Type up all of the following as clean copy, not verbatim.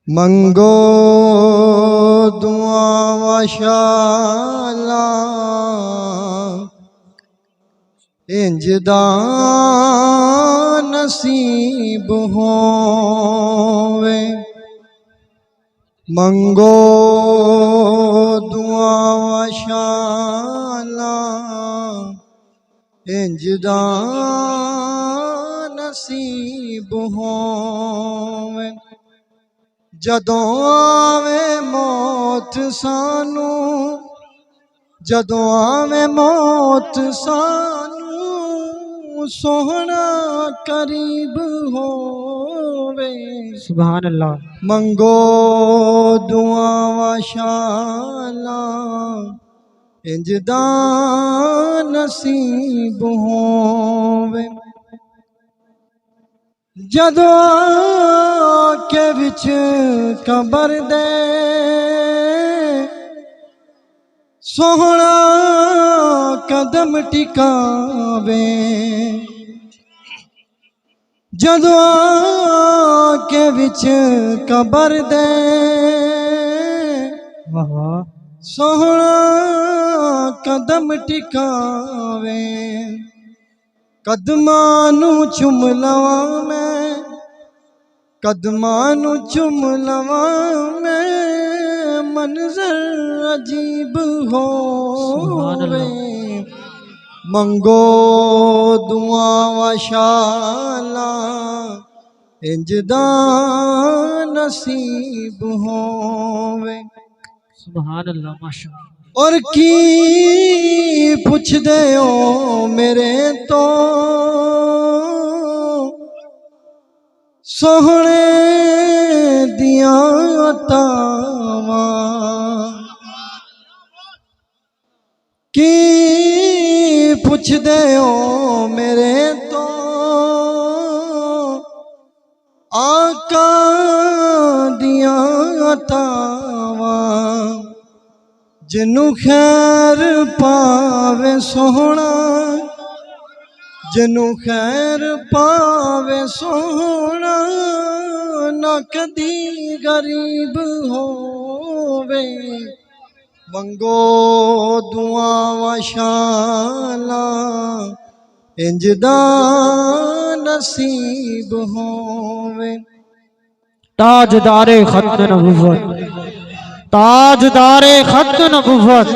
मंगो दुआ वाशाला इंजदा नसीब होवे। मंगो दुआ वाशाला इंजदा नसीब होवे। जदों आवे मौत सानू, जदों आवे मौत सानू, सोहना करीब होवे। सुभान अल्लाह। मंगो दुआ वाशाला इंजदा नसीब होवे। जदों के विच कबर दे सोहना कदम टिकावे। जदों के विच कबर दे वाह वाह। सोहना कदम टिकावे। कदमानू चुम लवा मैं, कदमानू चुम लवा मैं, मंजर अजीब होवे। मंगो दुआ वाशाला इंजदा नसीब होवे। सुभान अल्लाह माशाअल्लाह। और की पुछ दे ओ मेरे तो सोहने दिया तावा। की पुछ दे ओ मेरे तो आका दिया तावा। जिन्नू खैर पावे सोहना, जिन्नू खैर पावे सोहना, ना कदी गरीब होवे। मंगो दुआ वाशाला इंजदा नसीब होवे। ताजदारे खत्म नबुव्वत, ताजदारे खत्म नबुव्वत।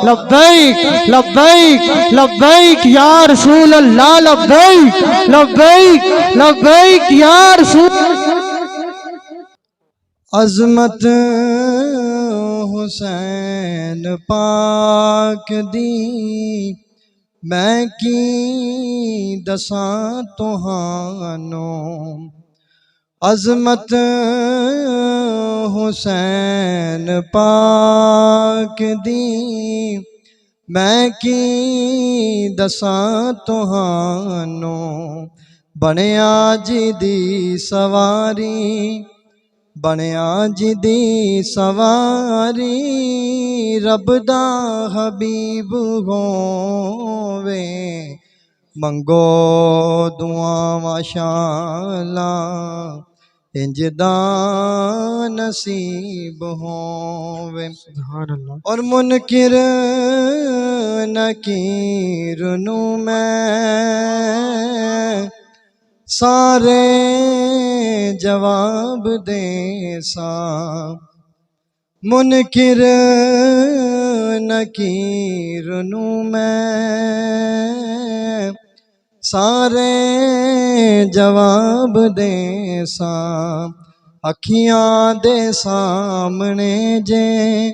लब्बैक लब्बैक लब्बैक या रसूल अल्लाह, लब्बैक लब्बैक लब्बैक या रसूल। अजमत हुसैन पाक दी मैं की दसां तुहानू। अजमत हुसैन पाक दी मैं की दसां तुहानू। बनिया जी दी सवारी, बनिया जी दी सवारी, रब दा हबीब होवे। मंगो दुआ माशाअल्लाह इंजदा नसीब होवे। सुभान अल्लाह। और मुनकिर नकीर नू मैं सारे जवाब दे सा। मुनकिर नकीर नू मैं सारे जवाब दे सा। अखियां दे सामने जे,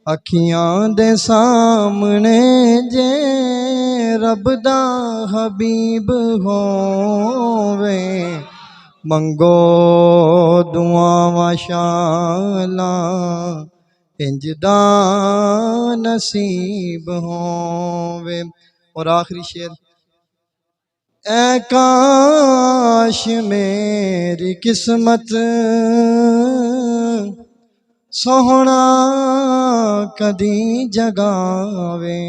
अखियां दे सामने जे, रब दा हबीब होवे। मंगो दुआ माशाअल्लाह इंजदा नसीब होवे। और आखिरी शेर, ऐ काश मेरी किस्मत सोहना कदी जगावे।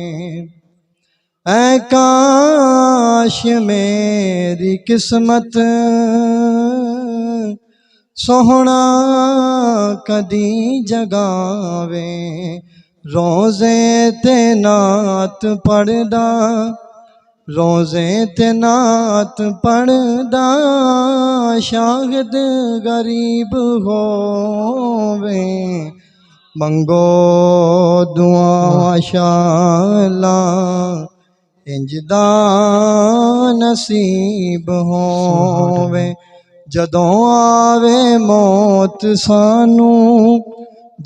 ऐ काश मेरी किस्मत सोहना कदी जगावे रोज़े ते नात पढ़दा रोज़े ते नात पढ़दा शाहिद गरीब होवे मंगो दुआ शाला इंजदा नसीब होवे जदों आवे मौत सानू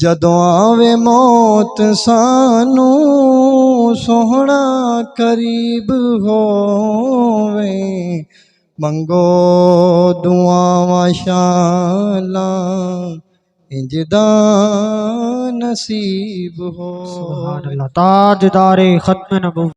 जदों आवे मौत सानू सोहना करीब होवे मंगो दुआ शाला इंजदा नसीब हो सुभान अल्लाह ताजदारे खत्म नबूवत